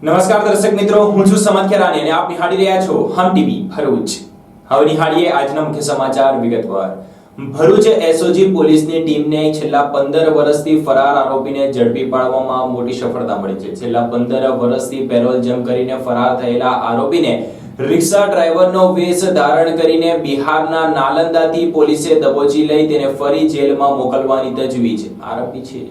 નમસ્કાર દર્શક મિત્રો, હું છું સમદ ખેરાની અને આપ નિહાળી રહ્યા છો હમ ટીવી ભરૂચ। હવે નિહાળીએ આજના મુખ્ય સમાચાર વિગતવાર। ભરૂચ એસઓજી પોલીસની ટીમને છેલ્લા 15 વર્ષથી ફરાર આરોપીને ઝડપી પાડવામાં મોટી સફળતા મળી છે। છેલ્લા 15 વર્ષથી પેરોલ જમ્પ કરીને ફરાર થયેલા આરોપીને રિક્ષા ડ્રાઈવરનો વેશ ધારણ કરીને બિહારના નાલંદાથી પોલીસે દબોચી લઈ તેને ફરી જેલમાં મોકલવાની તજવીજ આરોપી છે।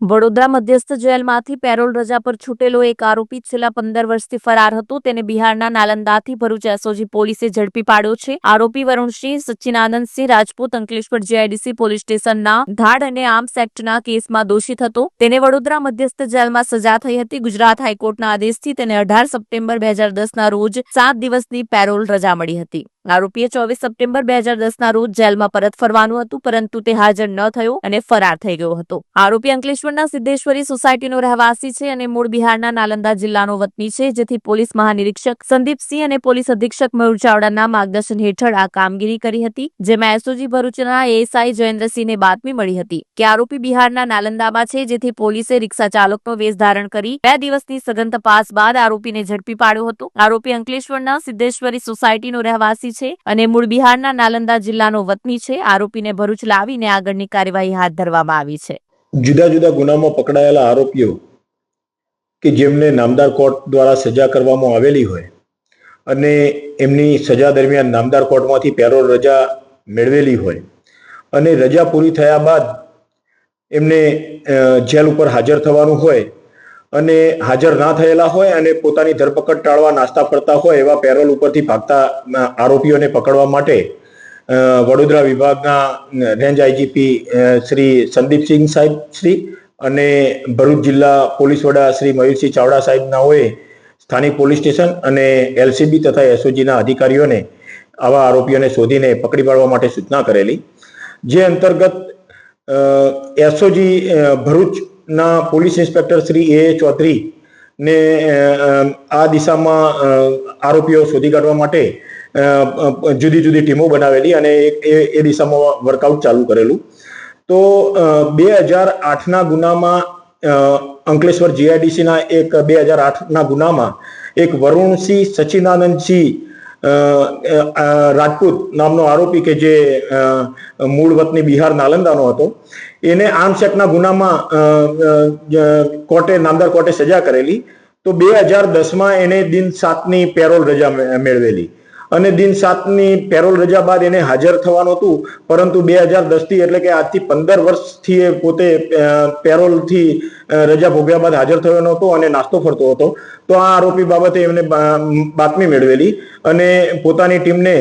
વડોદરા મધ્યસ્થ જેલમાંથી પેરોલ રજા પર છૂટેલો એક આરોપી છેલ્લા 15 વર્ષથી ફરાર હતો। તેને બિહારના નાલંદાથી ભરૂચ એસઓજી પોલીસે ઝડપી પાડ્યો છે। આરોપી વરુણસિંહ સચ્ચિદાનંદસિંહ રાજપૂત અંકલેશ્વર જીઆઈડીસી પોલીસ સ્ટેશનના ધાડ અને આર્મ્સ એક્ટના કેસમાં દોષિત હતો। તેને વડોદરા મધ્યસ્થ જેલમાં સજા થઈ હતી। ગુજરાત હાઈકોર્ટના આદેશથી તેને 18 સપ્ટેમ્બર 2010ના રોજ 7 દિવસની પેરોલ રજા મળી હતી। આરોપીએ 24 સપ્ટેમ્બર 2010ના રોજ જેલમાં પરત ફરવાનું હતું, પરંતુ તે હાજર ન થયો અને ફરાર થઈ ગયો હતો। આરોપી અંકલેશ્વરના સિદ્ધેશ્વરી સોસાયટીનો રહેવાસી છે અને મૂળ બિહારના નાલંદા જિલ્લાનો વતની છે, જેથી પોલીસ મહાનિરીક્ષક સંદીપસિંહ અને પોલીસ અધિક્ષક મયુર ચાવડાના માર્ગદર્શન હેઠળ આ કામગીરી કરી હતી, જેમાં એસઓજી ભરૂચના એએસઆઈ જયેન્દ્રસિંહને બાતમી મળી હતી કે આરોપી બિહારના નાલંદામાં છે, જેથી પોલીસે રિક્ષા ચાલકનો વેશ ધારણ કરી 2 દિવસની સઘન તપાસ બાદ આરોપીને ઝડપી પાડ્યો હતો। આરોપી અંકલેશ્વરના સિદ્ધેશ્વરી સોસાયટીનો રહેવાસી છે અને મૂળ બિહારના નાલંદા જિલ્લાનો વતની છે। આરોપીને ભરૂચ લાવીને આગળની કાર્યવાહી હાથ ધરવામાં આવી છે। જુદા જુદા ગુનામાં પકડાયેલા આરોપીઓ કે જેમને નામદાર કોર્ટ દ્વારા સજા કરવામાં આવેલી હોય અને એમની સજા દરમિયાન નામદાર કોર્ટમાંથી પેરોલ રજા મેળવેલી હોય અને રજા પૂરી થયા બાદ એમને જેલ ઉપર હાજર થવાનું હોય અને હાજર ના થયેલા હોય અને પોતાની ધરપકડ ટાળવા નાસ્તા ફરતા હોય એવા પેરોલ ઉપરથી ભાગતા આરોપીઓને પકડવા માટે વડોદરા વિભાગના રેન્જ આઈજીપી શ્રી સંદીપસિંહ સાહેબ શ્રી અને ભરૂચ જિલ્લા પોલીસ વડા શ્રી મયુરસિંહ ચાવડા સાહેબનાઓએ સ્થાનિક પોલીસ સ્ટેશન અને એલસીબી તથા એસઓજીના અધિકારીઓને આવા આરોપીઓને શોધીને પકડી પાડવા માટે સૂચના કરેલી, જે અંતર્ગત એસઓજી ભરૂચના પોલીસ ઇન્સ્પેક્ટર શ્રી એ ચૌધરી ને આ દિશામાં આરોપીઓ શોધી કાઢવા માટે જુદી જુદી ટીમો બનાવેલી અને એ દિશામાં વર્કઆઉટ ચાલુ કરેલું। તો 2008ના ગુનામાં અંકલેશ્વર જીઆઈડીસીના એક 2008ના ગુનામાં એક વરુણસિંહ સચ્ચિદાનંદસિંહ રાજપૂત નામનો આરોપી કે જે મૂળ વતની બિહાર નાલંદાનો હતો, એને આર્મ્સ એક્ટના ગુનામાં નામદાર કોર્ટે સજા કરેલી। તો 2010માં એને દિન 7ની પેરોલ રજા મેળવેલી અને દિન 7ની પેરોલ રજા બાદ એને હાજર થવાનું હતું, પરંતુ 2010થી એટલે કે આજથી 15 વર્ષથી એ પોતે પેરોલથી રજા ભોગ્યા બાદ હાજર થયો નહોતો અને નાસ્તો ફરતો હતો। તો આ આરોપી બાબતે એમને બાતમી મેળવેલી અને પોતાની ટીમને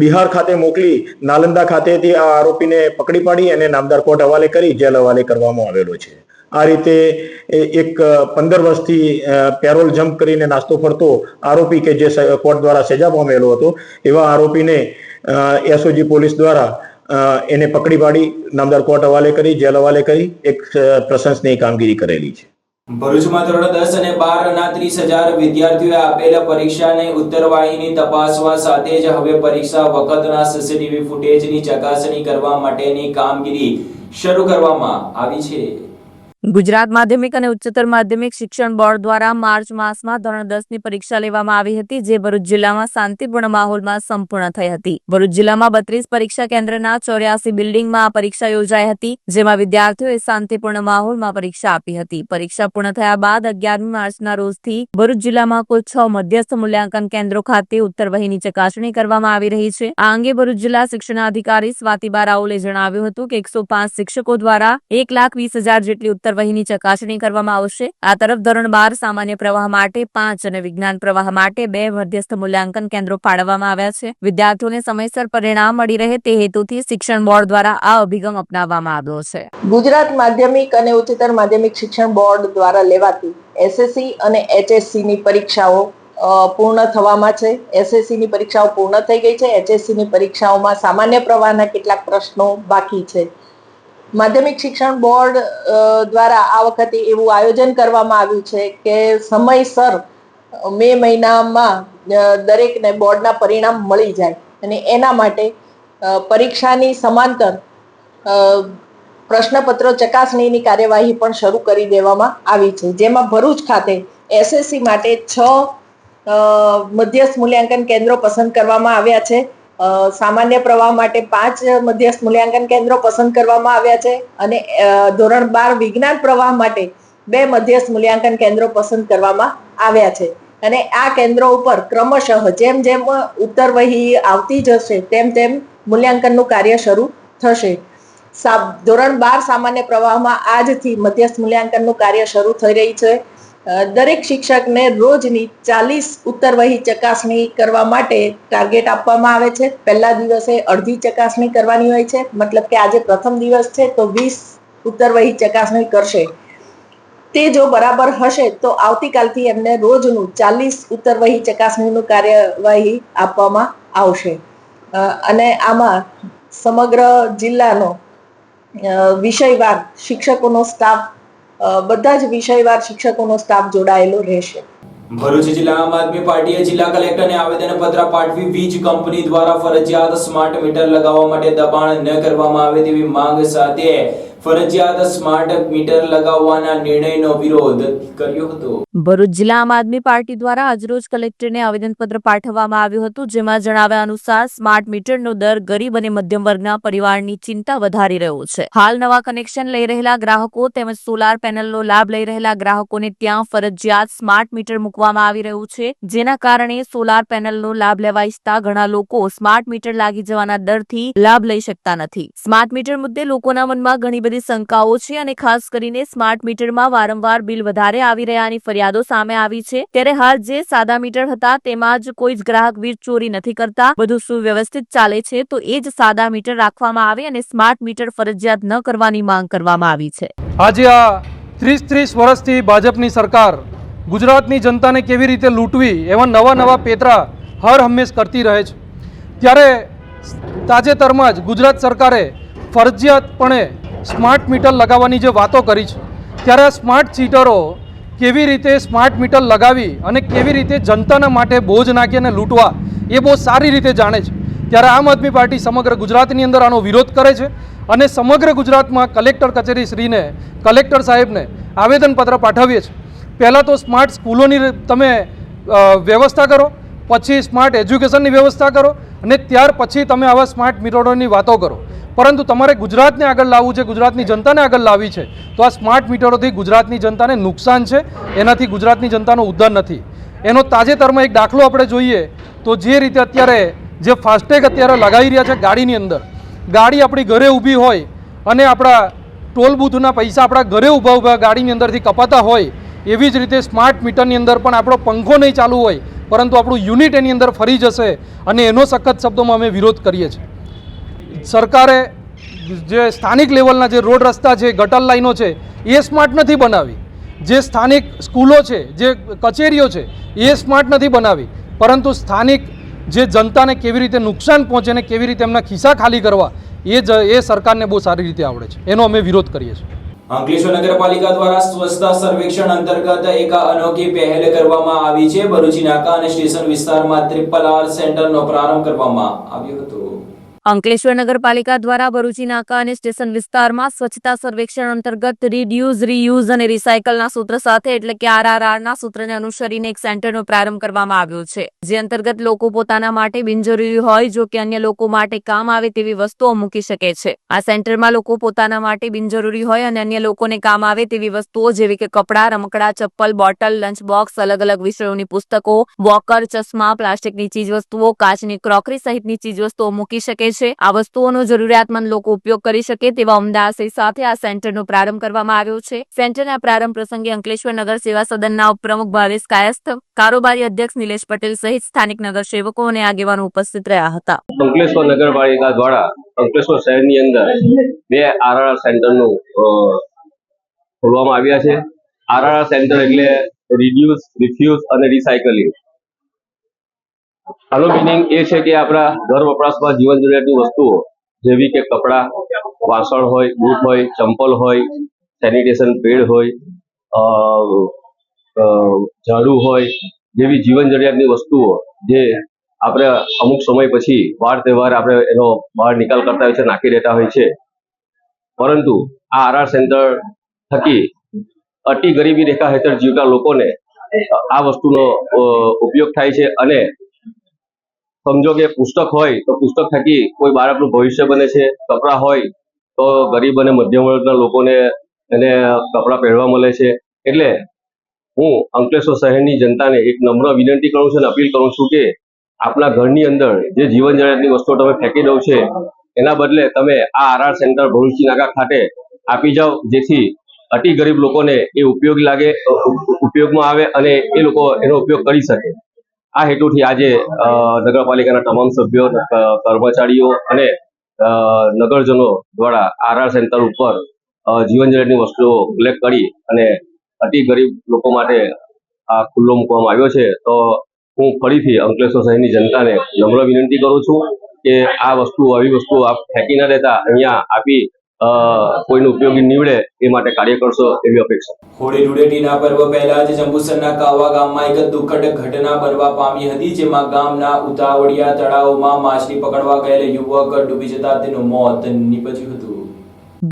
બિહાર ખાતે મોકલી નાલંદા ખાતેથી આ આરોપીને પકડી પાડી અને નામદાર કોર્ટ હવાલે કરી જેલ હવાલે કરવામાં આવેલો છે। આ રીતે એક 15 વર્ષથી પેરોલ જમ્પ કરીને નાસ્તો ફરતો આરોપી કે જે કોર્ટ દ્વારા સજા પામેલો હતો, એવા આરોપીને એસઓજી પોલીસ દ્વારા એને પકડી પાડી નામદાર કોર્ટ હવાલે કરી જેલ હવાલે કરી એક પ્રશંસનીય કામગીરી કરેલી છે। ભરૂચમાં ધોરણ 10 અને 12ના 30,000 વિદ્યાર્થીઓએ આપેલ પરીક્ષાની ઉત્તરવાહીની તપાસવા સાથે જ હવે પરીક્ષા વખતના સીસીટીવી ફૂટેજની ચકાસણી કરવા માટેની કામગીરી શરૂ કરવામાં આવી છે। ગુજરાત માધ્યમિક અને ઉચ્ચતર માધ્યમિક શિક્ષણ બોર્ડ દ્વારા માર્ચ માસમાં ધોરણ 10ની પરીક્ષા લેવામાં આવી હતી, જે ભરૂચ જિલ્લામાં શાંતિપૂર્ણ માહોલમાં સંપૂર્ણ થઈ હતી। ભરૂચ જિલ્લામાં 32 પરીક્ષા કેન્દ્રના 84 બિલ્ડિંગમાં આ પરીક્ષા યોજાઈ હતી, જેમાં વિદ્યાર્થીઓએ શાંતિપૂર્ણ માહોલમાં પરીક્ષા આપી હતી। પરીક્ષા પૂર્ણ થયા બાદ 11મી માર્ચના રોજથી ભરૂચ જિલ્લામાં કુલ 6 મધ્યસ્થ મૂલ્યાંકન કેન્દ્રો ખાતે ઉત્તરવહીની ચકાસણી કરવામાં આવી રહી છે। આ અંગે ભરૂચ જિલ્લા શિક્ષણાધિકારી સ્વાતિબા રાઓલે જણાવ્યું હતું કે 105 શિક્ષકો દ્વારા 1,20,000 જેટલી ઉત્તરવહીની ચકાસણી કરવામાં આવશે। આ તરફ ધોરણ 12 સામાન્ય પ્રવાહ માટે 5 અને વિજ્ઞાન પ્રવાહ માટે 2 મધ્યસ્થ મૂલ્યાંકન કેન્દ્રો ફાળવવામાં આવ્યા છે। વિદ્યાર્થીઓને સમયસર પરિણામ મળી રહે તે હેતુથી શિક્ષણ બોર્ડ દ્વારા આ અભિગમ અપનાવવામાં આવ્યો છે। ગુજરાત માધ્યમિક અને ઉચ્ચતર માધ્યમિક શિક્ષણ બોર્ડ દ્વારા લેવાતી એસએસસી અને એચએસસીની પરીક્ષાઓ પૂર્ણ થવામાં છે। એસએસસીની પરીક્ષાઓ પૂર્ણ થઈ ગઈ છે। એચએસસીની પરીક્ષાઓમાં સામાન્ય પ્રવાહના કેટલાક પ્રશ્નો બાકી છે। માધ્યમિક શિક્ષણ બોર્ડ દ્વારા આ વખતે એવું આયોજન કરવામાં આવ્યું છે કે સમયસર મે મહિનામાં દરેકને બોર્ડના પરિણામ મળી જાય અને એના માટે પરીક્ષાની સમાંતર પ્રશ્નપત્રો ચકાસણીની કાર્યવાહી પણ શરૂ કરી દેવામાં આવી છે, જેમાં ભરૂચ ખાતે એસએસસી માટે 6 મધ્યસ્થ મૂલ્યાંકન કેન્દ્રો પસંદ કરવામાં આવ્યા છે. સામાન્ય પ્રવાહ માટે 5 મધ્યસ્થ મૂલ્યાંકન કેન્દ્રો પસંદ કરવામાં આવ્યા છે અને ધોરણ 12 વિજ્ઞાન પ્રવાહ માટે 2 મધ્યસ્થ મૂલ્યાંકન કેન્દ્રો પસંદ કરવામાં આવ્યા છે. અને આ કેન્દ્રો ઉપર ક્રમશઃ જેમ જેમ ઉત્તરવહી આવતી જશે તેમ તેમ મૂલ્યાંકનનું કાર્ય શરૂ થશે. ધોરણ 12 સામાન્ય પ્રવાહમાં આજથી મધ્યસ્થ મૂલ્યાંકનનું કાર્ય શરૂ થઈ રહી છે. દરેક શિક્ષકને રોજની 40 ઉત્તરવહી ચકાસણી કરવા માટે ટાર્ગેટ આપવામાં આવે છે. પહેલા દિવસે અડધી ચકાસણી કરવાની હોય છે, મતલબ કે આજે પ્રથમ દિવસ છે તો 20 ઉત્તરવહી ચકાસણી કરશે. તે જો બરાબર હશે તો આવતીકાલથી એમને રોજનું 40 ઉત્તરવહી ચકાસણીનું કાર્યવાહી આપવામાં આવશે. અને આમાં સમગ્ર જિલ્લાનો વિષયવાર શિક્ષકોનો સ્ટાફ, બધા જ વિષયવાર શિક્ષકોનો સ્ટાફ જોડાયેલો રહેશે. ભરૂચ જિલ્લા આમ આદમી પાર્ટીએ જિલ્લા કલેક્ટરને આવેદનપત્ર પાઠવી વીજ કંપની દ્વારા ફરજિયાત સ્માર્ટ મીટર લગાવવા માટે દબાણ ન કરવામાં આવે તેવી માંગ સાથે ફરજિયાત સ્માર્ટ મીટર લગાવવાના નિર્ણયનો વિરોધ કર્યો હતો. ભરૂચ જિલ્લા આમ આદમી પાર્ટી દ્વારા આજરોજ કલેક્ટરને આવેદનપત્ર પાઠવવામાં આવ્યું હતું, જેમાં જણાવ્યા અનુસાર સ્માર્ટ મીટરનો દર ગરીબ અને મધ્યમ વર્ગના પરિવારની ચિંતા વધારી રહ્યો છે. હાલ નવા કનેક્શન લઈ રહેલા ગ્રાહકો તેમજ સોલાર પેનલનો લાભ લઈ રહેલા ગ્રાહકોને ત્યાં ફરજિયાત સ્માર્ટ મીટર મૂકવામાં આવી રહ્યું છે, જેના કારણે સોલાર પેનલનો લાભ લેવા ઈચ્છતા ઘણા લોકો સ્માર્ટ મીટર લાગી જવાના ડરથી લાભ લઈ શકતા નથી. સ્માર્ટ મીટર મુદ્દે લોકોના મનમાં ઘણી બધી શંકાઓ છે અને ખાસ કરીને સ્માર્ટ મીટરમાં વારંવાર બિલ વધારે આવી રહ્યાની ફરિયાદો સામે આવી છે. ત્યારે હાલ જે સાદા મીટર હતા તેમાં જ કોઈ જ ગ્રાહક વીજ ચોરી નથી કરતા, બધું સુવ્યવસ્થિત ચાલે છે, તો એ જ સાદા મીટર રાખવામાં આવે અને સ્માર્ટ મીટર ફરજિયાત ન કરવાની માંગ કરવામાં આવી છે. આજે આ 30 વર્ષથી ભાજપની સરકાર ગુજરાતની જનતાને કેવી રીતે લૂંટવી એવા નવા પેતરા હર હંમેશ કરતી રહે છે. ત્યારે તાજેતરમાં જ ગુજરાત સરકારે ફરજિયાતપણે સ્માર્ટ મીટર લગાવવાની જે વાતો કરી છે, ત્યારે આ સ્માર્ટ મીટરો કેવી રીતે સ્માર્ટ મીટર લગાવી અને કેવી રીતે જનતાના માટે બોજ નાખી અને લૂંટવા એ બહુ સારી રીતે જાણે છે. ત્યારે આમ આદમી પાર્ટી સમગ્ર ગુજરાતની અંદર આનો વિરોધ કરે છે અને સમગ્ર ગુજરાતમાં કલેક્ટર કચેરી શ્રીને, કલેક્ટર સાહેબને આવેદનપત્ર પાઠવીએ છીએ. પહેલાં તો સ્માર્ટ સ્કૂલોની તમે વ્યવસ્થા કરો, પછી સ્માર્ટ એજ્યુકેશનની વ્યવસ્થા કરો અને ત્યાર પછી તમે આવા સ્માર્ટ મીટરોની વાતો કરો. પરંતુ તમારે ગુજરાતને આગળ લાવવું છે, ગુજરાતની જનતાને આગળ લાવવી છે, તો આ સ્માર્ટ મીટરોથી ગુજરાતની જનતાને નુકસાન છે, એનાથી ગુજરાતની જનતાનો ઉદ્ધાર નથી. એનો તાજેતરમાં એક દાખલો આપણે જોઈએ તો જે રીતે અત્યારે જે ફાસ્ટેગ અત્યારે લગાવી રહ્યા છે ગાડીની અંદર, ગાડી આપણી ઘરે ઊભી હોય અને આપણા ટોલ બૂથના પૈસા આપણા ઘરે ઊભા ગાડીની અંદરથી કપાતા હોય, એવી જ રીતે સ્માર્ટ મીટરની અંદર પણ આપણો પંખો નહીં ચાલુ હોય પરંતુ આપણું યુનિટ એની અંદર ફરી જશે અને એનો સખત શબ્દોમાં અમે વિરોધ કરીએ છીએ. સરકારે જે સ્થાનિક લેવલના જે રોડ રસ્તા છે, ગટર લાઈનો છે, એ સ્માર્ટ નથી બનાવી. જે સ્થાનિક સ્કૂલો છે, જે કચેરીઓ છે, એ સ્માર્ટ નથી બનાવી, પરંતુ સ્થાનિક જે જનતાને કેવી રીતે નુકસાન પહોંચે ને કેવી રીતે એમના ખિસ્સા ખાલી કરવા એ સરકારને બહુ સારી રીતે આવડે છે. એનો અમે વિરોધ કરીએ છીએ. અંકલેશ્વર નગરપાલિકા દ્વારા સ્વચ્છતા સર્વેક્ષણ અંતર્ગત એક અનોખી પહેલ કરવામાં આવી છે. ભરૂચી નાકા અને સ્ટેશન વિસ્તારમાં RRR સેન્ટરનો પ્રારંભ કરવામાં આવ્યો હતો. અંકલેશ્વર નગરપાલિકા દ્વારા ભરૂચી નાકા અને સ્ટેશન વિસ્તારમાં સ્વચ્છતા સર્વેક્ષણ અંતર્ગત રીડ્યુઝ, રીયુઝ અને રિસાયકલના સૂત્ર સાથે એટલે કે RRRના સૂત્રને અનુસરીને એક સેન્ટરનો પ્રારંભ કરવામાં આવ્યો છે, જે અંતર્ગત લોકો પોતાના માટે બિનજરૂરી હોય જો કે અન્ય લોકો માટે કામ આવે તેવી વસ્તુઓ મૂકી શકે છે. આ સેન્ટરમાં લોકો પોતાના માટે બિનજરૂરી હોય અને અન્ય લોકોને કામ આવે તેવી વસ્તુઓ જેવી કે કપડાં, રમકડા, ચપ્પલ, બોટલ, લંચ બોક્સ, અલગ અલગ વિષયોની પુસ્તકો, વોકર, ચશ્મા, પ્લાસ્ટિકની ચીજવસ્તુઓ, કાચની ક્રોકરી સહિતની ચીજવસ્તુઓ મૂકી શકે છે. આ વસ્તુઓનો જરૂરિયાતમંદ લોકો ઉપયોગ કરી શકે તેવા ઉમદા આશય સાથે આ સેન્ટરનો પ્રારંભ કરવામાં આવ્યો છે. સેન્ટરના પ્રારંભ પ્રસંગે અંકલેશ્વર નગર સેવા સદનના ઉપપ્રમુખ ભાવેશ કાયસ્થ, કારોબારી અધ્યક્ષ નિલેશ પટેલ સહિત સ્થાનિક નગરસેવકો અને આગેવાનો ઉપસ્થિત રહ્યા હતા. અંકલેશ્વર નગરપાલિકા દ્વારા અંકલેશ્વર શહેરની અંદર 2 RRR સેન્ટરનું ખોલવામાં આવ્યા છે. RRR સેન્ટર એટલે રિડ્યુસ, રિફ્યુઝ અને રિસાયકલિંગ. આનો મિનિંગ એ છે કે આપણા ઘર વપરાશમાં જીવન જરૂરિયાતની વસ્તુઓ જેવી કે કપડાં, વાસણ હોય, બૂટ હોય, ચંપલ હોય, સેનિટેશન પેડ હોય, ઝાડુ હોય, જેવી જીવન જરૂરિયાતની વસ્તુઓ જે આપણે અમુક સમય પછી વાર તહેવાર આપણે એનો બહાર નિકાલ કરતા હોય છે, નાખી દેતા હોય છે. પરંતુ આ RRR સેન્ટર થકી અતિ ગરીબી રેખા હેઠળ જીવતા લોકોને આ વસ્તુનો ઉપયોગ થાય છે. અને સમજો કે પુસ્તક હોય તો પુસ્તક થકી કોઈ બાળકનું ભવિષ્ય બને છે. કપડાં હોય તો ગરીબ અને મધ્યમ વર્ગના લોકોને એને કપડાં પહેરવા મળે છે. એટલે હું અંકલેશ્વર શહેરની જનતાને એક નમ્ર વિનંતી કરું છું અને અપીલ કરું છું કે આપના ઘરની અંદર જે જીવન જરૂરિયાતની વસ્તુઓ તમે ફેંકી દો છે એના બદલે તમે આ આરઆર સેન્ટર ભરૂચી નાકા ખાતે આપી જાઓ, જેથી અતિ ગરીબ લોકોને એ ઉપયોગમાં આવે અને એ લોકો એનો ઉપયોગ કરી શકે. આ હેતુથી આજે નગરપાલિકાના તમામ સભ્યો, કર્મચારીઓ અને નગરજનો દ્વારા આરઆર સેન્ટર ઉપર જીવન જરૂરિયાતની વસ્તુઓ કલેક્ટ કરી અને અતિ ગરીબ લોકો માટે આ ખુલ્લો મૂકવામાં આવ્યો છે. તો હું ફરીથી અંકલેશ્વર શહેરની જનતાને નમ્ર વિનંતી કરું છું કે આવી વસ્તુઓ આપ ફેંકી ન દેતા અહીંયા આપી કોઈનો ઉપયોગી નીવડે એ માટે કાર્ય કરશો એવી અપેક્ષા. હોળી ધૂળેટીના પર્વ પહેલા જ જંબુસરના કાવા ગામમાં એક દુઃખદ ઘટના બનવા પામી હતી, જેમાં ગામના ઉતાવળિયા તળાવમાં માછલી પકડવા ગયેલ યુવક ડૂબી જતા તેનું મોત નીપજ્યું હતું.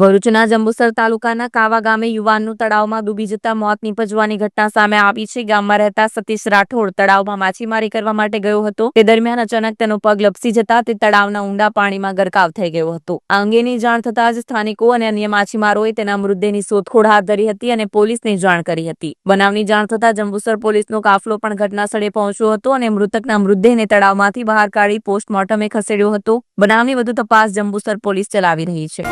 ભરૂચના જંબુસર તાલુકાના કાવા ગામે યુવાનનું તળાવમાં ડૂબી જતા મોત નીપજવાની ઘટના સામે આવી છે. ગામમાં રહેતા સતીશ રાઠોડ તળાવમાં માછીમારી કરવા માટે ગયો હતો. તે દરમિયાન અચાનક તેનો પગ લપસી જતા તે તળાવના ઊંડા પાણીમાં ગરકાવ થઈ ગયો હતો. આ અંગેની જાણ થતા જ સ્થાનિકો અને અન્ય માછીમારોએ તેના મૃતદેહની શોધખોળ હાથ ધરી હતી અને પોલીસને જાણ કરી હતી. બનાવની જાણ થતા જંબુસર પોલીસનો કાફલો પણ ઘટના સ્થળે પહોંચ્યો હતો અને મૃતકના મૃતદેહને તળાવમાંથી બહાર કાઢી પોસ્ટમોર્ટમે ખસેડ્યો હતો. બનાવની વધુ તપાસ જંબુસર પોલીસ ચલાવી રહી છે.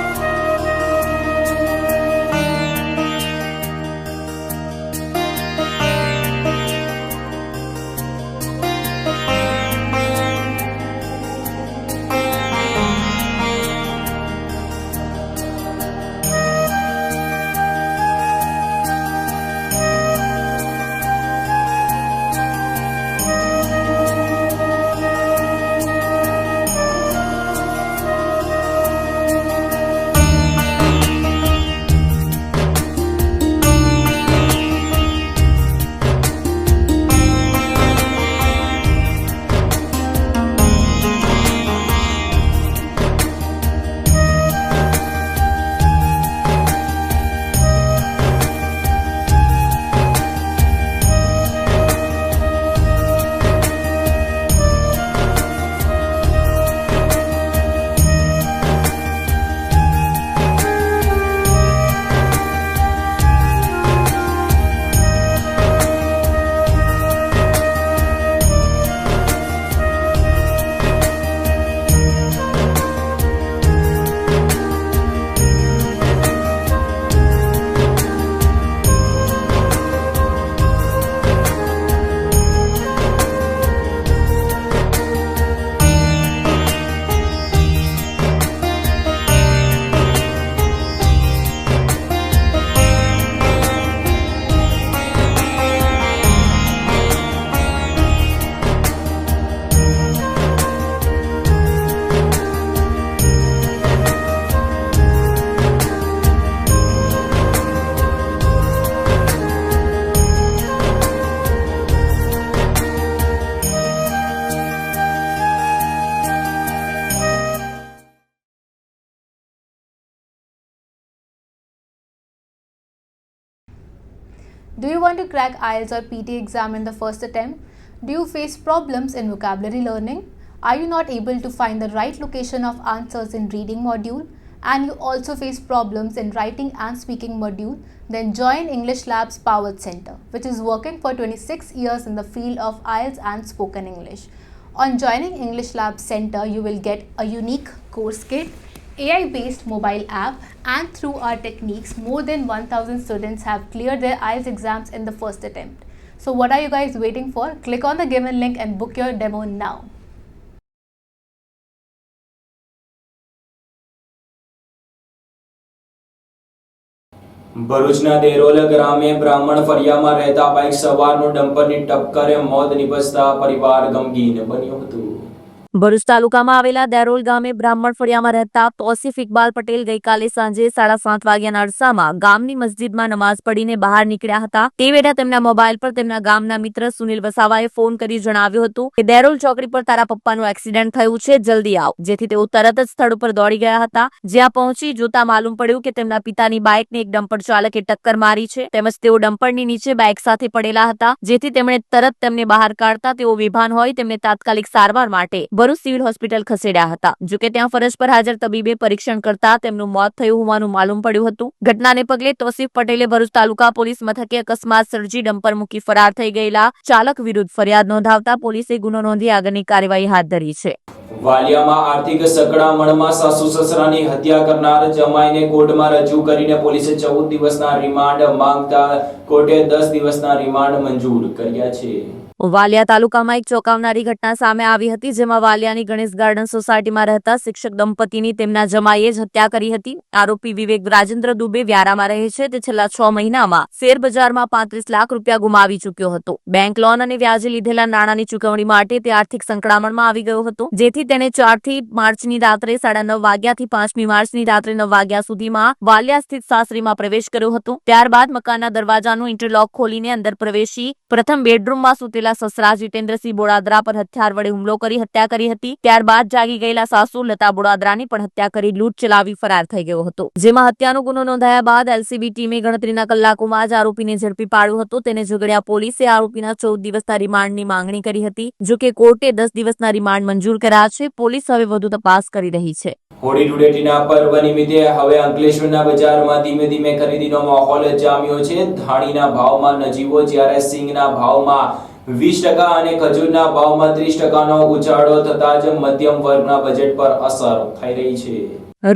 Do you want to crack IELTS or PT exam in the first attempt? Do you face problems in vocabulary learning? Are you not able to find the right location of answers in reading module? And you also face problems in writing and speaking module? Then join English Labs Powered Center, which is working for 26 years in the field of IELTS and spoken English. On joining English Labs Center, you will get a unique course kit, AI-based mobile app, and through our techniques, more than 1,000 students have cleared their IELTS exams in the first attempt. So what are you guys waiting for? Click on the given link and book your demo now. ભરૂચના દેરોલ ગ્રામે બ્રાહ્મણ ફળિયામાં રહેતા bike સવારનું ડમ્પરની ટક્કરે મોત નિપજતા પરિવાર ગમગીન બન્યો હતો. ભરૂચ તાલુકામાં આવેલા દેરોલ ગામે બ્રાહ્મણ ફળિયામાં રહેતા તોસીફ ઇકબાલ પટેલ ગઈકાલે સાંજે 7:30 વાગ્યાના અરસામાં ગામની મસ્જિદમાં નમાઝ પઢીને બહાર નીકળ્યા હતા. તે વેળા તેમના મોબાઈલ પર તેમના ગામના મિત્ર સુનિલ વસાવાએ ફોન કરી જણાવ્યું હતું કે દેરોલ ચોકડી પર તારા પપ્પાનું એક્સિડન્ટ થયું છે, જલ્દી આવ. જેથી તેઓ તરત જ સ્થળ ઉપર દોડી ગયા હતા. જ્યાં પહોંચી જોતા માલુમ પડ્યું કે તેમના પિતાની બાઇકને એક ડમ્પર ચાલકે ટક્કર મારી છે, તેમજ તેઓ ડમ્પરની નીચે બાઇક સાથે પડેલા હતા. જેથી તેમણે તરત તેમને બહાર કાઢતા તેઓ બેભાન હોય તેમને તાત્કાલિક સારવાર માટે ભરૂચ સિવિલ હોસ્પિટલ ખસેડ્યા હતા. જોકે ત્યાં ફરજ પર હાજર તબીબે પરીક્ષણ કરતા તેમનું મોત થયું હોવાનું માલુમ પડ્યું હતું. ઘટનાને પગલે તોસીફ પટેલે ભરૂચ તાલુકા પોલીસ મથકે અકસ્માત સર્જી ડમ્પર મૂકી ફરાર થઈ ગયેલા ચાલક વિરુદ્ધ ફરિયાદ નોંધાવતા પોલીસે ગુનો નોંધી આગળની કાર્યવાહી હાથ ધરી છે. વાલિયામાં આર્થિક સકડામણમાં સાસુ સસરાની હત્યા કરનાર જમાઈને કોર્ટમાં રજૂ કરીને પોલીસે 14 દિવસના રિમાન્ડ માંગતા કોર્ટે 10 દિવસના રિમાન્ડ મંજૂર કર્યા છે. વાલિયા તાલુકામાં એક ચોંકાવનારી ઘટના સામે આવી હતી, જેમાં વાલિયાની ગણેશ ગાર્ડન સોસાયટીમાં રહેતા શિક્ષક દંપતીની તેમના જમાઈએ જ હત્યા કરી હતી. આરોપી વિવેક રાજેન્દ્ર દુબે વ્યારામાં રહે છે. તે છેલ્લા 6 મહિનામાં શેર બજારમાં 35 લાખ રૂપિયા ગુમાવી ચૂક્યો હતો. બેંક લોન અને વ્યાજે લીધેલા નાણાંની ચૂકવણી માટે તે આર્થિક સંકળામણમાં આવી ગયો હતો, જેથી તેને 4 માર્ચની રાત્રે 9:30 વાગ્યાથી 5 માર્ચની રાત્રે 9 વાગ્યા સુધીમાં વાલિયા સ્થિત સાસરીમાં પ્રવેશ કર્યો હતો. ત્યારબાદ મકાનના દરવાજાનું ઇન્ટરલોક ખોલીને અંદર પ્રવેશી પ્રથમ બેડરૂમમાં સૂતેલા સસરા જીતેન્દ્રસિંહ બોડાદરા પર હથિયાર વડે હુમલો કરી હત્યા કરી હતી. ત્યારબાદ જાગી ગયેલા સાસુ લતા બોડાદરાની પણ હત્યા કરી લૂંટ ચલાવી ફરાર થઈ ગયો હતો. જેમાં હત્યાનો ગુનો નોંધાયા બાદ એલસીબી ટીમે ગણતરીના કલાકોમાં જ આરોપીને ઝડપી પાડ્યો હતો. તેને ઝઘડિયા પોલીસે આરોપીના 14 દિવસના રિમાન્ડની માંગણી કરી હતી. જોકે કોર્ટે 10 દિવસના રિમાન્ડ મંજૂર કર્યા છે. પોલીસ હવે વધુ તપાસ કરી રહી છે. હોળી ધૂળેટીના પર્વ નિમિત્તે હવે અંકલેશ્વરના બજારમાં ધીમે ધીમે ખરીદીનો માહોલ જામ્યો છે. ધાણીના ભાવમાં નજીવો, જ્યારે સિંગના ભાવમાં 20% અને ખજૂરના ભાવમાં 30%નો ઉછાળો થતા જ મધ્યમ વર્ગના બજેટ પર અસર થઈ રહી છે.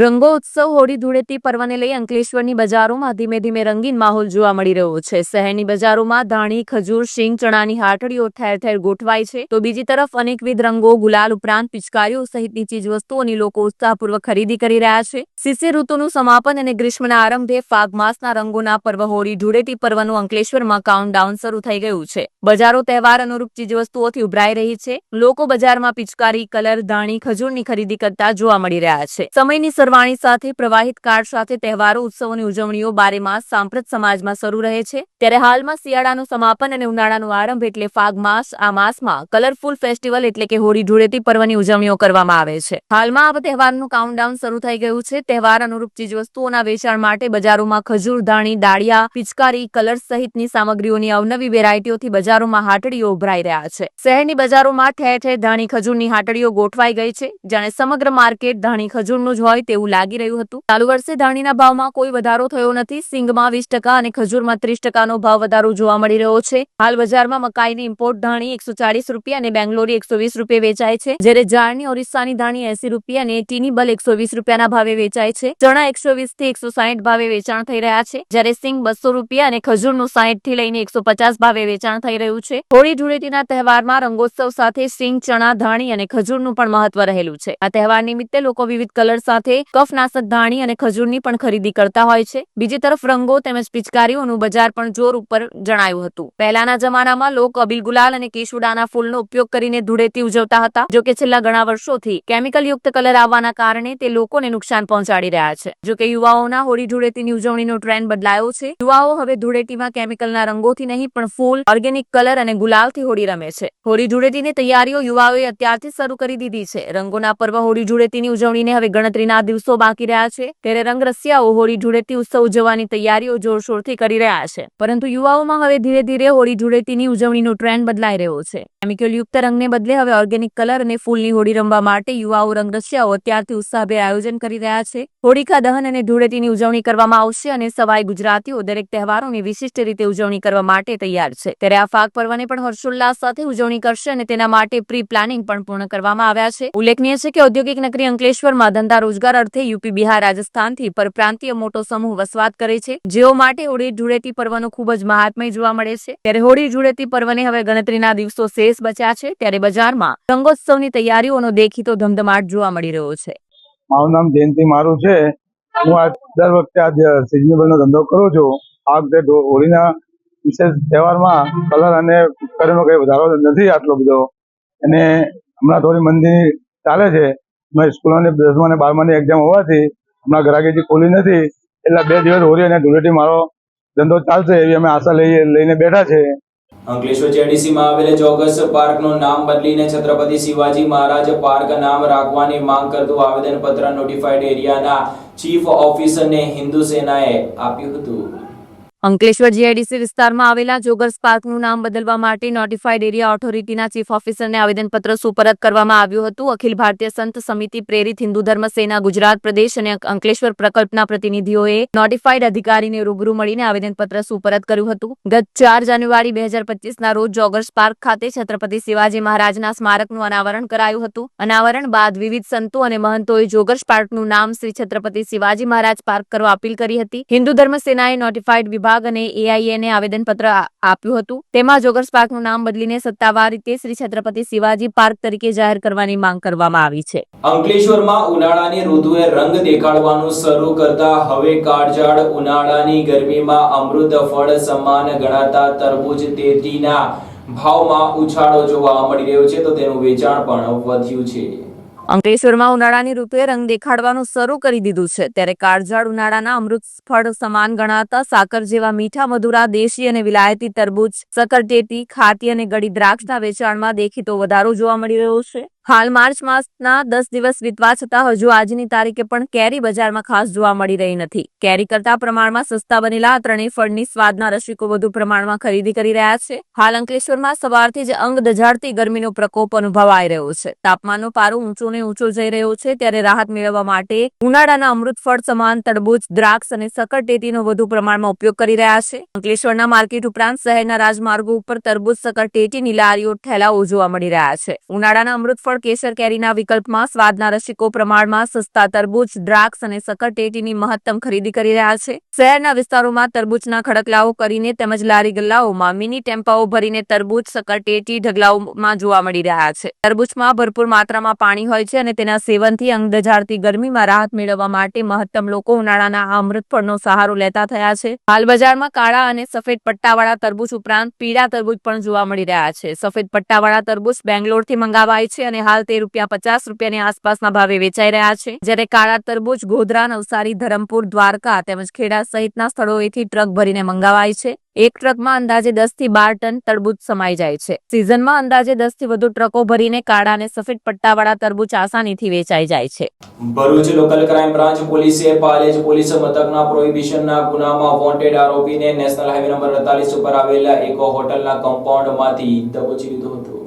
રંગો ઉત્સવ હોળી ધૂળેટી પર્વને લઈ અંકલેશ્વરની બજારોમાં ધીમે ધીમે રંગીન માહોલ જોવા મળી રહ્યો છે. શહેરની બજારોમાં ધાણી, ખજૂર, શીંગ, ચણાની હાટડીઓ ઠેર ઠેર ગોઠવાઈ છે, તો બીજી તરફ અનેકવિધ રંગો, ગુલાલ ઉપરાંત પિચકારીઓ સહિતની ચીજવસ્તુઓની લોકો ઉત્સાહપૂર્વક ખરીદી કરી રહ્યા છે. શિશિર ઋતુનું સમાપન અને ગ્રીષ્મના આરંભે ફાગ માસના રંગોના પર્વ હોળી ધૂળેટી પર્વનું અંકલેશ્વરમાં કાઉન્ટડાઉન શરૂ થઈ ગયું છે. બજારો તહેવાર અનુરૂપ ચીજવસ્તુઓથી ઉભરાઈ રહી છે. લોકો બજારમાં પિચકારી, કલર, ધાણી, ખજૂરની ખરીદી કરતા જોવા મળી રહ્યા છે. સમયની સરવાણી સાથે પ્રવાહિત કાળ સાથે તહેવારો, ઉત્સવોની ઉજવણીઓ બારેમાસ સાંપ્રત સમાજમાં શરૂ રહે છે. ત્યારે હાલમાં શિયાળાનું સમાપન અને ઉનાળાનો આરંભ એટલે ફાગ માસ. આ માસમાં કલરફુલ ફેસ્ટિવલ એટલે કે હોળી ધૂળેટી પર્વની ઉજવણીઓ કરવામાં આવે છે. હાલમાં આ તહેવારનું કાઉન્ટડાઉન શરૂ થઈ ગયું છે. તહેવાર અનુરૂપ ચીજવસ્તુઓના વેચાણ માટે બજારોમાં ખજૂર, ધાણી, દાળિયા, પિચકારી, કલર સહિતની સામગ્રીઓની અવનવી વેરાયટીઓથી બજારોમાં હાટડીઓ ઉભરાઈ રહ્યા છે. શહેરની બજારોમાં ઠેર ઠેર ધાણી, ખજૂરની હાટડીઓ ગોઠવાઈ ગઈ છે. જાણે સમગ્ર માર્કેટ ધાણી ખજૂરનું જ હોય તેવું લાગી રહ્યું હતું. ચાલુ વર્ષે ધાણીના ભાવમાં કોઈ વધારો થયો નથી. સિંગમાં 20% અને ખજૂરમાં 30%નો ભાવ વધારો જોવા મળી રહ્યો છે. હાલ બજારમાં મકાઈની ઇમ્પોર્ટ ધાણી 140 રૂપિયા અને બેંગ્લોરી 120 રૂપિયા વેચાય છે, જ્યારે જારની ઓરિસ્સાની ધાણી 80 રૂપિયા અને ટીનીબલ 120 રૂપિયાના ભાવે વેચાય છે. ચણા 120 થી 160 ભાવે વેચાણ થઈ રહ્યા છે, જ્યારે સિંગ 200 રૂપિયા અને ખજૂરનું 60 થી લઈને 150 ભાવે વેચાણ થઈ રહ્યું છે. હોળી ધૂળેટીના તહેવારમાં રંગોત્સવ સાથે સિંગ, ચણા, ધાણી અને ખજૂરનું પણ મહત્વ રહેલું છે. આ તહેવાર નિમિત્તે લોકો વિવિધ કલર સાથે કફનાશક ધાણી અને ખજૂરની પણ ખરીદી કરતા હોય છે. બીજી તરફ રંગો તેમજ પિચકારીઓનું બજાર પણ જોર ઉપર જણાયું હતું. પહેલાના જમાનામાં લોકો અબીલ ગુલાલ અને કેસુડાના ફૂલનો ઉપયોગ કરીને ધૂળેટી ઉજવતા હતા. જોકે છેલ્લા ઘણા વર્ષોથી કેમિકલયુક્ત કલર આવવાના કારણે તે લોકોને નુકસાન પહોંચાડી રહ્યા છે. જોકે યુવાઓના હોળી ધૂળેટીની ઉજવણીનો ટ્રેન્ડ બદલાયો છે. યુવાઓ હવે ધૂળેટીમાં કેમિકલના રંગોથી નહીં પણ ફૂલ, ઓર્ગેનિક કલર અને ગુલાલથી હોળી રમે છે. હોળી ધૂળેટીની તૈયારીઓ યુવાઓએ અત્યારથી શરૂ કરી દીધી છે. રંગોના પર્વ હોળી ધૂળેટીની ઉજવણીને હવે ગણતરીના દિવસો બાકી રહ્યા છે. ત્યારે રંગરસિયાઓ હોળી ધૂળેટી ઉત્સવ ઉજવવાની તૈયારીઓ જોરશોરથી કરી રહ્યા છે. પરંતુ યુવાઓમાં હવે ધીરે ધીરે હોળી ધૂળેટીની ઉજવણીનો ટ્રેન્ડ બદલાઈ રહ્યો છે. કેમિકલયુક્ત રંગને બદલે હવે ઓર્ગેનિક કલર અને ફૂલની હોળી રમવા માટે યુવાઓ, રંગરસિયાઓ અત્યારથી ઉત્સાહભેર આયોજન કરી રહ્યા છે. હોળિકા દહન અને ધૂળેટીની ઉજવણી કરવામાં આવશે અને સવાઈ ગુજરાતીઓ દરેક તહેવારોની વિશિષ્ટ રીતે ઉજવણી કરવા માટે તૈયાર છે. ત્યારે આ ફાગ પર્વને પણ હર્ષોલ્લાસ સાથે ઉજવણી કરશે અને તેના માટે પ્રી પ્લાનિંગ પણ પૂર્ણ કરવામાં આવ્યા છે. ઉલ્લેખનીય છે કે ઔદ્યોગિક નગરી અંકલેશ્વરમાં ધંધા રોજગાર અર્થે યુપી, બિહાર, રાજસ્થાનથી પરપ્રાંતીય મોટો સમૂહ વસવાટ કરે છે, જેઓ માટે હોળી ધૂળેટી પર્વનો ખૂબ જ મહાત્મય જોવા મળે છે. ત્યારે હોળી ધૂળેટી પર્વને હવે ગણતરીના દિવસો શેષ બચ્યા છે. ત્યારે બજારમાં રંગોત્સવની તૈયારીઓનો દેખીતો ધમધમાટ જોવા મળી રહ્યો છે. મારું નામ જયંતિ મારું છે. હું આ દર વખતે આ સિઝનેબલનો ધંધો કરું છું. આ વખતે હોળીના વિશેષ તહેવારમાં કલર અને પિચકારીનો કંઈ વધારો નથી આટલો બધો, અને હમણાં થોડી મંદી ચાલે છે. મેં સ્કૂલોની 10મા અને 12માની એક્ઝામ હોવાથી હમણાં ગ્રાહકી ખોલી નથી, એટલે 2 દિવસ હોળી અને ધૂળેટી મારો ધંધો ચાલશે એવી અમે આશા લઈને બેઠા છે. અંકલેશ્વર જેડીસીમાં આવેલ જોગર્સ પાર્કનું નામ બદલીને છત્રપતિ શિવાજી મહારાજ પાર્ક નામ રાખવાની માંગ કરતું આવેદનપત્ર નોટિફાઈડ એરિયાના ચીફ ઓફિસરને હિન્દુ સેનાએ આપ્યું હતું. અંકલેશ્વર જીઆઈડીસી વિસ્તારમાં આવેલા જોગર્સ પાર્કનું નામ બદલવા માટે નોટિફાઈડ એરિયા ઓથોરિટીના ચીફ ઓફિસરને આવેદનપત્ર સુપરત કરવામાં આવ્યું હતું. અખિલ ભારતીય સંત સમિતિ પ્રેરિત હિન્દુ ધર્મ સેના ગુજરાત પ્રદેશ અને અંકલેશ્વર પ્રકલ્પના પ્રતિનિધિઓએ નોટિફાઈડ અધિકારીને રૂબરૂ મળીને આવેદનપત્ર સુપરત કર્યું હતું. ગત 4 જાન્યુઆરી 2025ના રોજ જોગર્સ પાર્ક ખાતે છત્રપતિ શિવાજી મહારાજના સ્મારકનું અનાવરણ કરાયું હતું. અનાવરણ બાદ વિવિધ સંતો અને મહંતોએ જોગર્સ પાર્કનું નામ શ્રી છત્રપતિ શિવાજી મહારાજ પાર્ક કરવા અપીલ કરી હતી. હિન્દુ ધર્મ સેનાએ નોટિફાઈડ વિભાગ અને એઆઈએ આવેદનપત્ર આપ્યું હતું. તેમાં જોગર્સ પાર્કનું નામ બદલીને સત્તાવાર રીતે શ્રી છત્રપતિ શિવાજી પાર્ક તરીકે જાહેર કરવાની માંગ કરવામાં આવી છે. અંકલેશ્વરમાં ઉનાળાની ઋતુએ રંગ દેખાડવાનું શરૂ કરતા હવે કાળઝાળ ઉનાળાની ગરમીમાં અમૃત ફળ સમાન ગણાતા તરબૂચ તેટીના ભાવમાં ઉછાળો જોવા મળી રહ્યો છે, તો તેનું વેચાણ પણ વધ્યું છે. અંકલેશ્વરમાં ઉનાળાની ઋતુએ રંગ દેખાડવાનું શરૂ કરી દીધું છે, ત્યારે કાળઝાળ ઉનાળાના અમૃત ફળ સમાન ગણાતા સાકર જેવા મીઠા મધુરા દેશી અને વિલાયતી તરબૂચ, સકરટેટી, ખાટી અને ગળી દ્રાક્ષના વેચાણમાં દેખીતો વધારો જોવા મળી રહ્યો છે. હાલ માર્ચ માસના 10 દિવસ વીતવા છતાં હજુ આજની તારીખે પણ કેરી બજારમાં ખાસ જોવા મળી રહી નથી. કેરી કરતા પ્રમાણમાં સસ્તા બનેલા આ ત્રણેય ફળની સ્વાદના રસિકો વધુ પ્રમાણમાં ખરીદી કરી રહ્યા છે. હાલ અંકલેશ્વરમાં સવારથી જ અંગ દઝાડતી ગરમીનો પ્રકોપ અનુભવાઈ રહ્યો છે. તાપમાનનો પારો ઊંચો ને ઊંચો જઈ રહ્યો છે, ત્યારે રાહત મેળવવા માટે ઉનાળાના અમૃત ફળ સમાન તરબૂચ, દ્રાક્ષ અને સકરટેટીનો વધુ પ્રમાણમાં ઉપયોગ કરી રહ્યા છે. અંકલેશ્વરના માર્કેટ ઉપરાંત શહેરના રાજમાર્ગો ઉપર તરબૂચ, સકરટેટીની લારીઓ, ઠેલાઓ જોવા મળી રહ્યા છે. ઉનાળાના અમૃત ફળ કેસર કેરીના વિકલ્પમાં સ્વાદના રસિકો પ્રમાણમાં સસ્તા તરબૂચ, દ્રાક્ષ અને સકરટેટીની મહત્તમ ખરીદી કરી રહ્યા છે. શહેરના વિસ્તારોમાં તરબૂચના ખડકલાઓ કરીને તેમજ લારી ગલ્લાઓમાં મિની ટેમ્પાઓ ભરીને તરબૂચ, સકરટેટી ઢગલાઓમાં જોવા મળી રહ્યા છે. તરબૂચમાં ભરપૂર માત્રામાં પાણી હોય છે અને તેના સેવનથી અંગ દઝાડતી ગરમીમાં રાહત મેળવવા માટે મહત્તમ લોકો ઉનાળાના આ અમૃત ફળનો સહારો લેતા થયા છે. હાલ બજારમાં કાળા અને સફેદ પટ્ટાવાળા તરબૂચ ઉપરાંત પીળા તરબૂચ પણ જોવા મળી રહ્યા છે. સફેદ પટ્ટાવાળા તરબૂચ બેંગ્લોરથી મંગાવાય છે અને હાલ તે ₹50ની આસપાસના ભાવે વેચાઈ રહ્યા છે. જ્યારે કાળા તરબૂચ ગોધરા, નવસારી, ધરમપુર, દ્વારકા તેમજ ખેડા સહિતના સ્થળોએથી ટ્રક ભરીને મંગાવાય છે. એક ટ્રકમાં અંદાજે 10 થી 12 ટન તરબૂચ સમાઈ જાય છે. સિઝનમાં અંદાજે 10 થી વધુ ટ્રકો ભરીને કાળા અને સફેદ પટ્ટાવાળા તરબૂચ આસાનીથી વેચાઈ જાય છે. ભરૂચ લોકલ ક્રાઇમ બ્રાન્ચ પોલીસે પાલેજ પોલીસ મથકના પ્રોહિબિશનના ગુનામાં વોન્ટેડ આરોપીને નેશનલ હાઈવે નંબર 48 ઉપર આવેલા એક હોટલના કમ્પાઉન્ડમાંથી દબોચી લીધો હતો.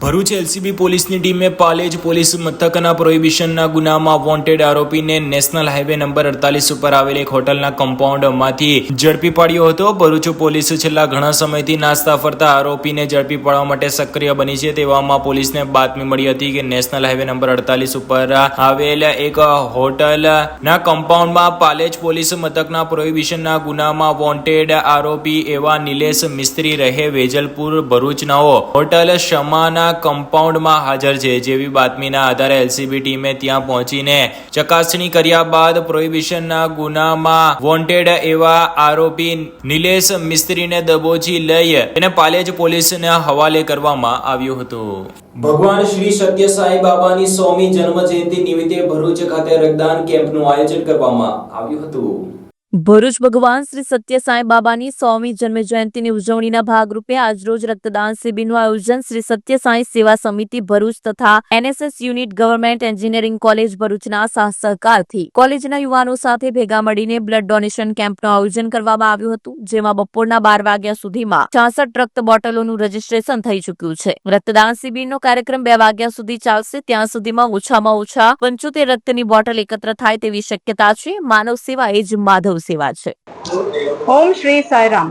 ભરૂચ એલસીબી પોલીસની ટીમે પાલેજ પોલીસ મથકના પ્રોહિબિશનના ગુનામાં વોન્ટેડ આરોપીને નેશનલ હાઈવે નંબર 48 ઉપર આવેલ એક હોટલના કમ્પાઉન્ડમાંથી ઝડપી પાડ્યો હતો. ભરૂચ પોલીસ છેલ્લા ઘણા સમયથી નાસ્તા ફરતા આરોપીને ઝડપી પાડવા માટે સક્રિય બની છે. તેવામાં પોલીસને બાતમી મળી હતી કે નેશનલ હાઈવે નંબર 48 ઉપર આવેલ એક હોટલના કમ્પાઉન્ડમાં પાલેજ પોલીસ મથકના પ્રોહિબિશનના ગુનામાં વોન્ટેડ આરોપી એવા નિલેશ મિસ્ત્રી રહે વેજલપુર ભરૂચનાઓ હોટલ શમાના કમ્પાઉન્ડમાં હાજર છે. જેવી બાતમીના આધારે એલસીબી ટીમે ત્યાં પહોંચીને ચકાસણી કર્યા બાદ પ્રોહિબિશનના ગુનામાં વોન્ટેડ એવા આરોપી નિલેશ મિસ્ત્રીને દબોચી લઈ તેને પાલેજ પોલીસને હવાલે કરવામાં આવ્યો હતો. ભગવાન શ્રી સત્ય સાંઈ બાબાની 100મી જન્મ જયંતિ નિમિત્તે ભરૂચ ખાતે રક્તદાન કેમ્પનું આયોજન કરવામાં આવ્યું હતું. ભરૂચ ભગવાન શ્રી સત્ય સાંઈ બાબાની 100મી જન્મ જયંતિની ઉજવણીના ભાગરૂપે આજરોજ રક્તદાન શિબિરનું આયોજન શ્રી સત્ય સાંઈ સેવા સમિતિ ભરૂચ તથા NSS unit government engineering college ભરૂચના સહકારથી કોલેજના યુવાનો સાથે ભેગા મળીને બ્લડ ડોનેશન કેમ્પનું આયોજન કરવામાં આવ્યું હતું. જેમાં બપોરના 12 વાગ્યા સુધીમાં 66 રક્ત બોટલોનું રજીસ્ટ્રેશન થઈ ચૂક્યું છે. રક્તદાન શિબિરનો કાર્યક્રમ 2 વાગ્યા સુધી ચાલશે. ત્યાં સુધીમાં ઓછામાં ઓછા 75 રક્તની બોટલ એકત્ર થાય તેવી શક્યતા છે. માનવ सेवा એ જ माधव सेवा છે. ओम श्री साई राम।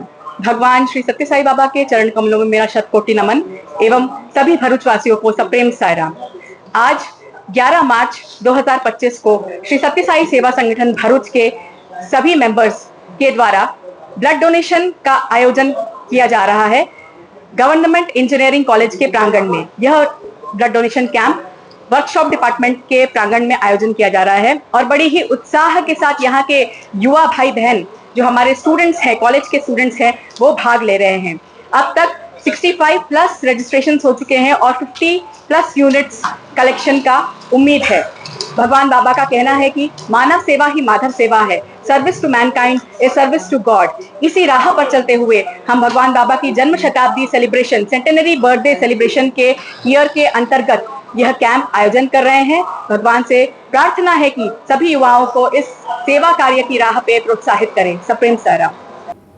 भगवान श्री सत्य साई बाबा के चरण कमलों में मेरा शतकोटि नमन एवं सभी भरूच वासियों को सप्रेम साई राम। आज 11 मार्च 2025 को श्री सत्य साई सेवा संगठन भरूच के सभी मेंबर्स के द्वारा ब्लड डोनेशन का आयोजन किया जा रहा है गवर्नमेंट इंजीनियरिंग कॉलेज के प्रांगण में। यह blood donation camp workshop department के प्रांगण में आयोजन किया जा रहा है और बड़ी ही उत्साह के साथ यहाँ के युवा भाई बहन जो हमारे स्टूडेंट्स हैं, कॉलेज के स्टूडेंट्स हैं, वो भाग ले रहे हैं। अब तक 65 प्लस रजिस्ट्रेशन हो चुके हैं और 50 प्लस यूनिट्स कलेक्शन का उम्मीद है। भगवान बाबा का कहना है कि मानव सेवा ही माधव सेवा है, service to mankind a service to God. इसी राह पर चलते हुए हम भगवान बाबा की जन्म शताब्दी सेलिब्रेशन, सेंटेनरी बर्थडे सेलिब्रेशन के ईयर के अंतर्गत यह कैंप आयोजन कर रहे हैं। भगवान से प्रार्थना है कि सभी युवाओं को इस सेवा कार्य की राह पे प्रोत्साहित करें। सप्रेम सायराम।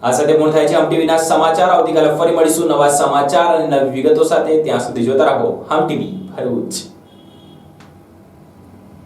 આ સાથે પૂર્ણ થાય છે હમ ટીવીના સમાચાર। આવતીકાલે ફરી મળીશું નવા સમાચાર અને નવી વિગતો સાથે। ત્યાં સુધી જોતા રહો હમ ટીવી ભરૂચ।